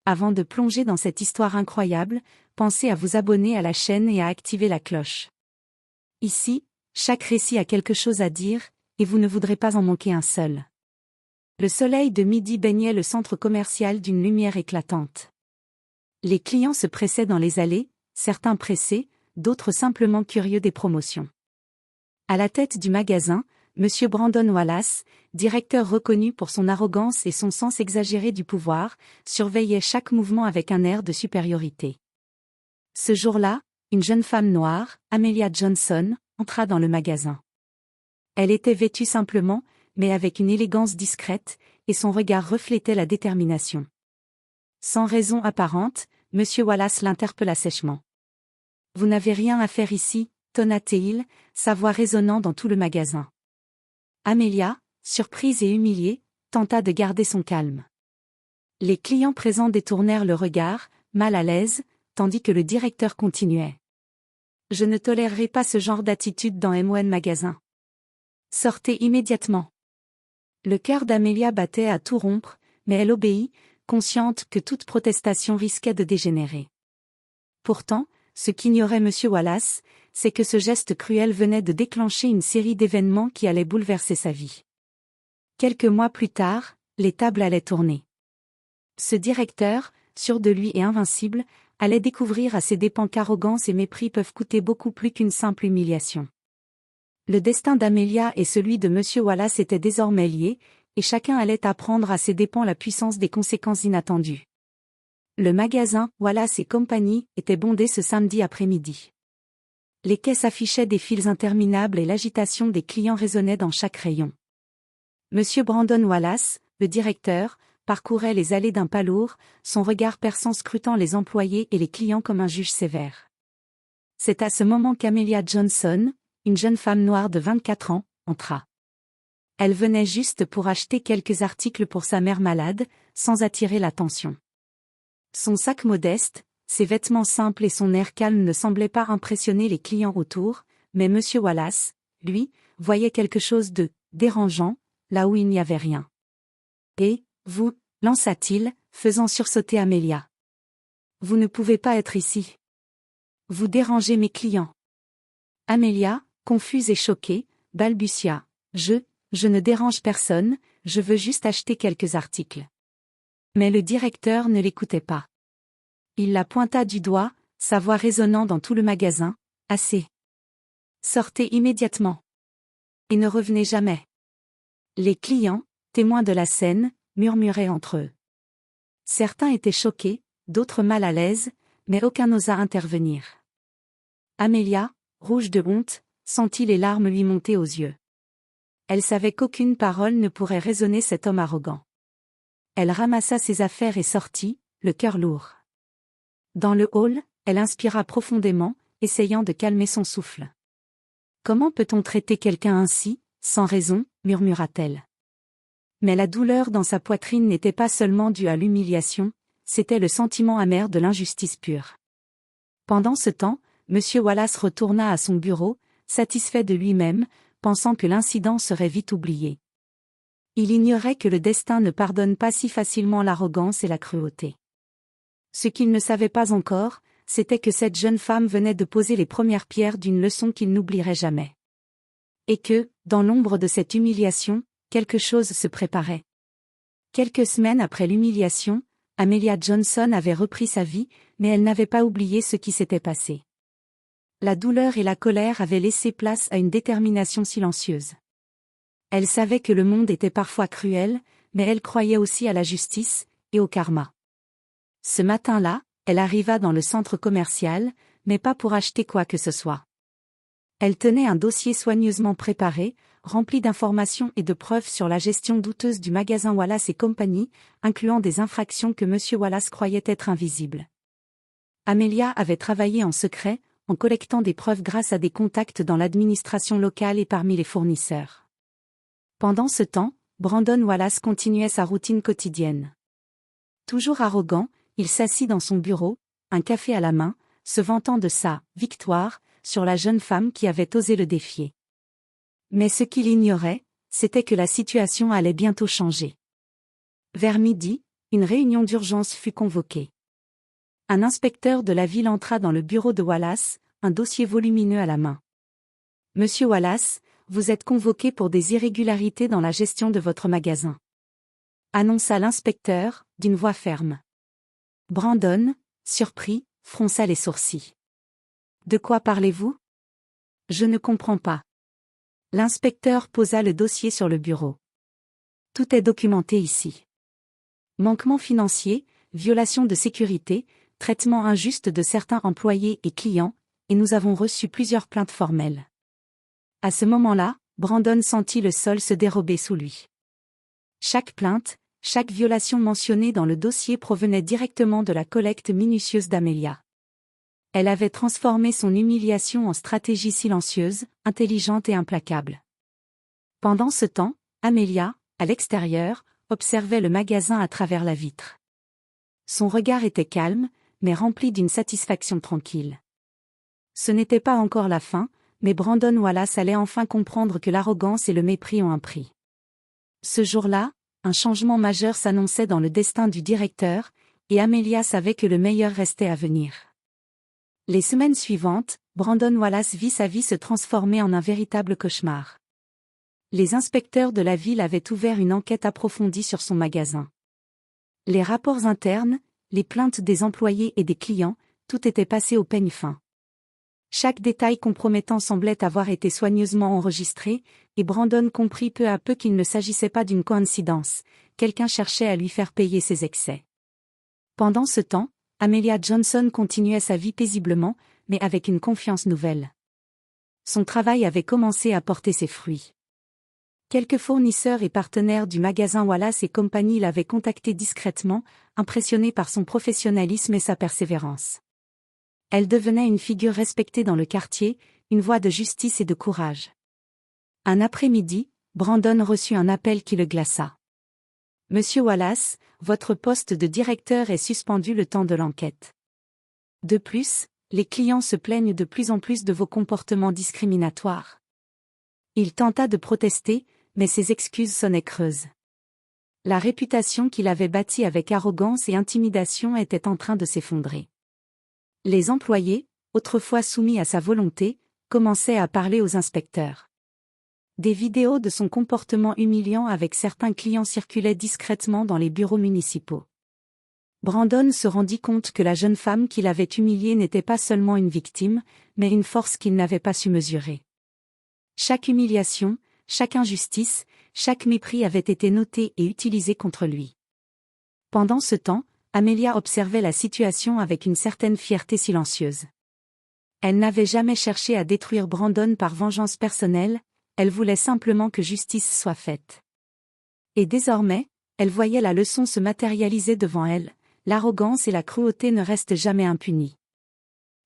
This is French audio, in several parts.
avant de plonger dans cette histoire incroyable, pensez à vous abonner à la chaîne et à activer la cloche. Ici, chaque récit a quelque chose à dire, et vous ne voudrez pas en manquer un seul. Le soleil de midi baignait le centre commercial d'une lumière éclatante. Les clients se pressaient dans les allées, certains pressés, d'autres simplement curieux des promotions. À la tête du magasin, Monsieur Brandon Wallace, directeur reconnu pour son arrogance et son sens exagéré du pouvoir, surveillait chaque mouvement avec un air de supériorité. Ce jour-là, une jeune femme noire, Amelia Johnson, entra dans le magasin. Elle était vêtue simplement, mais avec une élégance discrète, et son regard reflétait la détermination. Sans raison apparente, Monsieur Wallace l'interpella sèchement. « Vous n'avez rien à faire ici » tonna-t-il, sa voix résonnant dans tout le magasin. Amelia, surprise et humiliée, tenta de garder son calme. Les clients présents détournèrent le regard, mal à l'aise, tandis que le directeur continuait. « Je ne tolérerai pas ce genre d'attitude dans M1 Magasin. Sortez immédiatement. » Le cœur d'Amelia battait à tout rompre, mais elle obéit, consciente que toute protestation risquait de dégénérer. Pourtant, ce qu'ignorait Monsieur Wallace, c'est que ce geste cruel venait de déclencher une série d'événements qui allaient bouleverser sa vie. Quelques mois plus tard, les tables allaient tourner. Ce directeur, sûr de lui et invincible, allait découvrir à ses dépens qu'arrogance et mépris peuvent coûter beaucoup plus qu'une simple humiliation. Le destin d'Amelia et celui de Monsieur Wallace étaient désormais liés, et chacun allait apprendre à ses dépens la puissance des conséquences inattendues. Le magasin Wallace et Compagnie était bondé ce samedi après-midi. Les caisses affichaient des files interminables et l'agitation des clients résonnait dans chaque rayon. Monsieur Brandon Wallace, le directeur, parcourait les allées d'un pas lourd, son regard perçant scrutant les employés et les clients comme un juge sévère. C'est à ce moment qu'Amelia Johnson, une jeune femme noire de 24 ans, entra. Elle venait juste pour acheter quelques articles pour sa mère malade, sans attirer l'attention. Son sac modeste, ses vêtements simples et son air calme ne semblaient pas impressionner les clients autour, mais Monsieur Wallace, lui, voyait quelque chose de dérangeant, là où il n'y avait rien. « Et, vous, lança-t-il, faisant sursauter Amelia. « Vous ne pouvez pas être ici. Vous dérangez mes clients. » Amelia, confuse et choquée, balbutia. « Je ne dérange personne, je veux juste acheter quelques articles. » Mais le directeur ne l'écoutait pas. Il la pointa du doigt, sa voix résonnant dans tout le magasin. « Assez. Sortez immédiatement. Et ne revenez jamais. » Les clients, témoins de la scène, murmuraient entre eux. Certains étaient choqués, d'autres mal à l'aise, mais aucun n'osa intervenir. Amelia, rouge de honte, sentit les larmes lui monter aux yeux. Elle savait qu'aucune parole ne pourrait raisonner cet homme arrogant. Elle ramassa ses affaires et sortit, le cœur lourd. Dans le hall, elle inspira profondément, essayant de calmer son souffle. « Comment peut-on traiter quelqu'un ainsi, sans raison ?» murmura-t-elle. Mais la douleur dans sa poitrine n'était pas seulement due à l'humiliation, c'était le sentiment amer de l'injustice pure. Pendant ce temps, Monsieur Wallace retourna à son bureau, satisfait de lui-même, pensant que l'incident serait vite oublié. Il ignorait que le destin ne pardonne pas si facilement l'arrogance et la cruauté. Ce qu'il ne savait pas encore, c'était que cette jeune femme venait de poser les premières pierres d'une leçon qu'il n'oublierait jamais. Et que, dans l'ombre de cette humiliation, quelque chose se préparait. Quelques semaines après l'humiliation, Amelia Johnson avait repris sa vie, mais elle n'avait pas oublié ce qui s'était passé. La douleur et la colère avaient laissé place à une détermination silencieuse. Elle savait que le monde était parfois cruel, mais elle croyait aussi à la justice, et au karma. Ce matin-là, elle arriva dans le centre commercial, mais pas pour acheter quoi que ce soit. Elle tenait un dossier soigneusement préparé, rempli d'informations et de preuves sur la gestion douteuse du magasin Wallace et Compagnie, incluant des infractions que Monsieur Wallace croyait être invisibles. Amelia avait travaillé en secret, en collectant des preuves grâce à des contacts dans l'administration locale et parmi les fournisseurs. Pendant ce temps, Brandon Wallace continuait sa routine quotidienne. Toujours arrogant, il s'assit dans son bureau, un café à la main, se vantant de sa « victoire » sur la jeune femme qui avait osé le défier. Mais ce qu'il ignorait, c'était que la situation allait bientôt changer. Vers midi, une réunion d'urgence fut convoquée. Un inspecteur de la ville entra dans le bureau de Wallace, un dossier volumineux à la main. « Monsieur Wallace, vous êtes convoqué pour des irrégularités dans la gestion de votre magasin. » annonça l'inspecteur, d'une voix ferme. Brandon, surpris, fronça les sourcils. « De quoi parlez-vous ? Je ne comprends pas. » L'inspecteur posa le dossier sur le bureau. « Tout est documenté ici. Manquement financier, violation de sécurité, traitement injuste de certains employés et clients, et nous avons reçu plusieurs plaintes formelles. » À ce moment-là, Brandon sentit le sol se dérober sous lui. Chaque plainte, chaque violation mentionnée dans le dossier provenait directement de la collecte minutieuse d'Amelia. Elle avait transformé son humiliation en stratégie silencieuse, intelligente et implacable. Pendant ce temps, Amelia, à l'extérieur, observait le magasin à travers la vitre. Son regard était calme, mais rempli d'une satisfaction tranquille. Ce n'était pas encore la fin, mais Brandon Wallace allait enfin comprendre que l'arrogance et le mépris ont un prix. Ce jour-là, un changement majeur s'annonçait dans le destin du directeur, et Amelia savait que le meilleur restait à venir. Les semaines suivantes, Brandon Wallace vit sa vie se transformer en un véritable cauchemar. Les inspecteurs de la ville avaient ouvert une enquête approfondie sur son magasin. Les rapports internes, les plaintes des employés et des clients, tout était passé au peigne fin. Chaque détail compromettant semblait avoir été soigneusement enregistré, et Brandon comprit peu à peu qu'il ne s'agissait pas d'une coïncidence, quelqu'un cherchait à lui faire payer ses excès. Pendant ce temps, Amelia Johnson continuait sa vie paisiblement, mais avec une confiance nouvelle. Son travail avait commencé à porter ses fruits. Quelques fournisseurs et partenaires du magasin Wallace et compagnie l'avaient contacté discrètement, impressionnés par son professionnalisme et sa persévérance. Elle devenait une figure respectée dans le quartier, une voix de justice et de courage. Un après-midi, Brandon reçut un appel qui le glaça. « Monsieur Wallace, votre poste de directeur est suspendu le temps de l'enquête. De plus, les clients se plaignent de plus en plus de vos comportements discriminatoires. » Il tenta de protester, mais ses excuses sonnaient creuses. La réputation qu'il avait bâtie avec arrogance et intimidation était en train de s'effondrer. Les employés, autrefois soumis à sa volonté, commençaient à parler aux inspecteurs. Des vidéos de son comportement humiliant avec certains clients circulaient discrètement dans les bureaux municipaux. Brandon se rendit compte que la jeune femme qu'il avait humiliée n'était pas seulement une victime, mais une force qu'il n'avait pas su mesurer. Chaque humiliation, chaque injustice, chaque mépris avait été noté et utilisé contre lui. Pendant ce temps, Amelia observait la situation avec une certaine fierté silencieuse. Elle n'avait jamais cherché à détruire Brandon par vengeance personnelle, elle voulait simplement que justice soit faite. Et désormais, elle voyait la leçon se matérialiser devant elle, l'arrogance et la cruauté ne restent jamais impunies.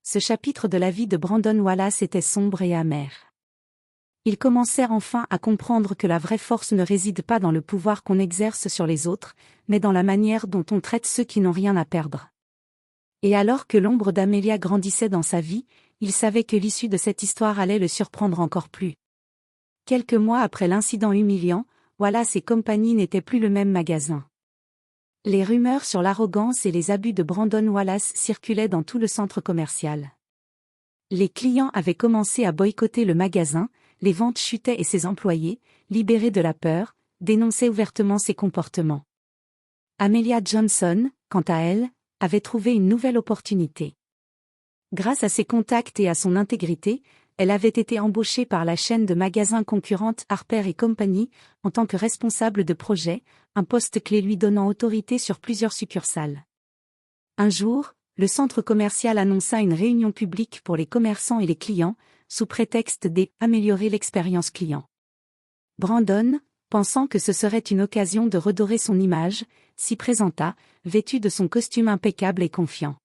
Ce chapitre de la vie de Brandon Wallace était sombre et amer. Il commençait enfin à comprendre que la vraie force ne réside pas dans le pouvoir qu'on exerce sur les autres, mais dans la manière dont on traite ceux qui n'ont rien à perdre. Et alors que l'ombre d'Amelia grandissait dans sa vie, il savait que l'issue de cette histoire allait le surprendre encore plus. Quelques mois après l'incident humiliant, Wallace et compagnie n'étaient plus le même magasin. Les rumeurs sur l'arrogance et les abus de Brandon Wallace circulaient dans tout le centre commercial. Les clients avaient commencé à boycotter le magasin, les ventes chutaient et ses employés, libérés de la peur, dénonçaient ouvertement ses comportements. Amelia Johnson, quant à elle, avait trouvé une nouvelle opportunité. Grâce à ses contacts et à son intégrité, elle avait été embauchée par la chaîne de magasins concurrente Harper & Company, en tant que responsable de projet, un poste clé lui donnant autorité sur plusieurs succursales. Un jour, le centre commercial annonça une réunion publique pour les commerçants et les clients, sous prétexte d'améliorer l'expérience client. Brandon, pensant que ce serait une occasion de redorer son image, s'y présenta, vêtu de son costume impeccable et confiant.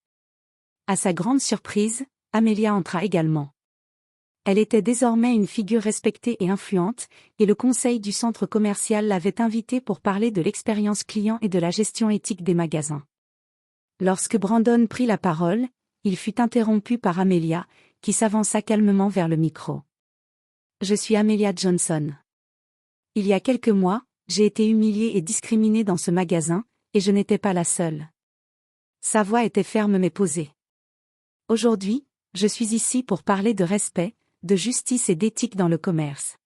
À sa grande surprise, Amelia entra également. Elle était désormais une figure respectée et influente, et le conseil du centre commercial l'avait invitée pour parler de l'expérience client et de la gestion éthique des magasins. Lorsque Brandon prit la parole, il fut interrompu par Amelia, qui s'avança calmement vers le micro. « Je suis Amelia Johnson. Il y a quelques mois, j'ai été humiliée et discriminée dans ce magasin, et je n'étais pas la seule. Sa voix était ferme mais posée. Aujourd'hui, je suis ici pour parler de respect, de justice et d'éthique dans le commerce.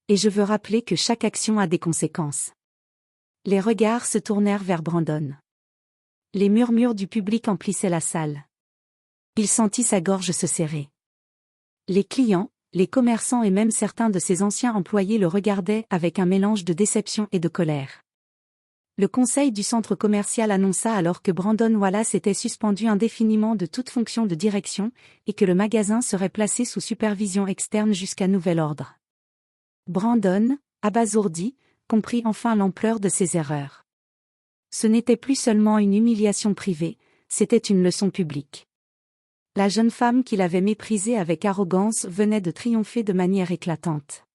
Et je veux rappeler que chaque action a des conséquences. Les regards se tournèrent vers Brandon. Les murmures du public emplissaient la salle. Il sentit sa gorge se serrer. Les clients, les commerçants et même certains de ses anciens employés le regardaient avec un mélange de déception et de colère. Le conseil du centre commercial annonça alors que Brandon Wallace était suspendu indéfiniment de toute fonction de direction et que le magasin serait placé sous supervision externe jusqu'à nouvel ordre. Brandon, abasourdi, comprit enfin l'ampleur de ses erreurs. Ce n'était plus seulement une humiliation privée, c'était une leçon publique. La jeune femme qu'il avait méprisée avec arrogance venait de triompher de manière éclatante.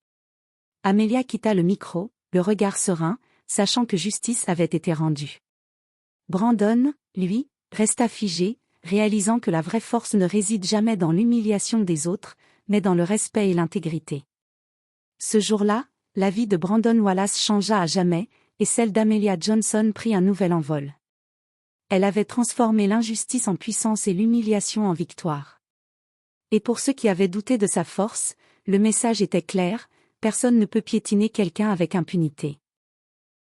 Amelia quitta le micro, le regard serein, sachant que justice avait été rendue. Brandon, lui, resta figé, réalisant que la vraie force ne réside jamais dans l'humiliation des autres, mais dans le respect et l'intégrité. Ce jour-là, la vie de Brandon Wallace changea à jamais, et celle d'Amelia Johnson prit un nouvel envol. Elle avait transformé l'injustice en puissance et l'humiliation en victoire. Et pour ceux qui avaient douté de sa force, le message était clair, personne ne peut piétiner quelqu'un avec impunité.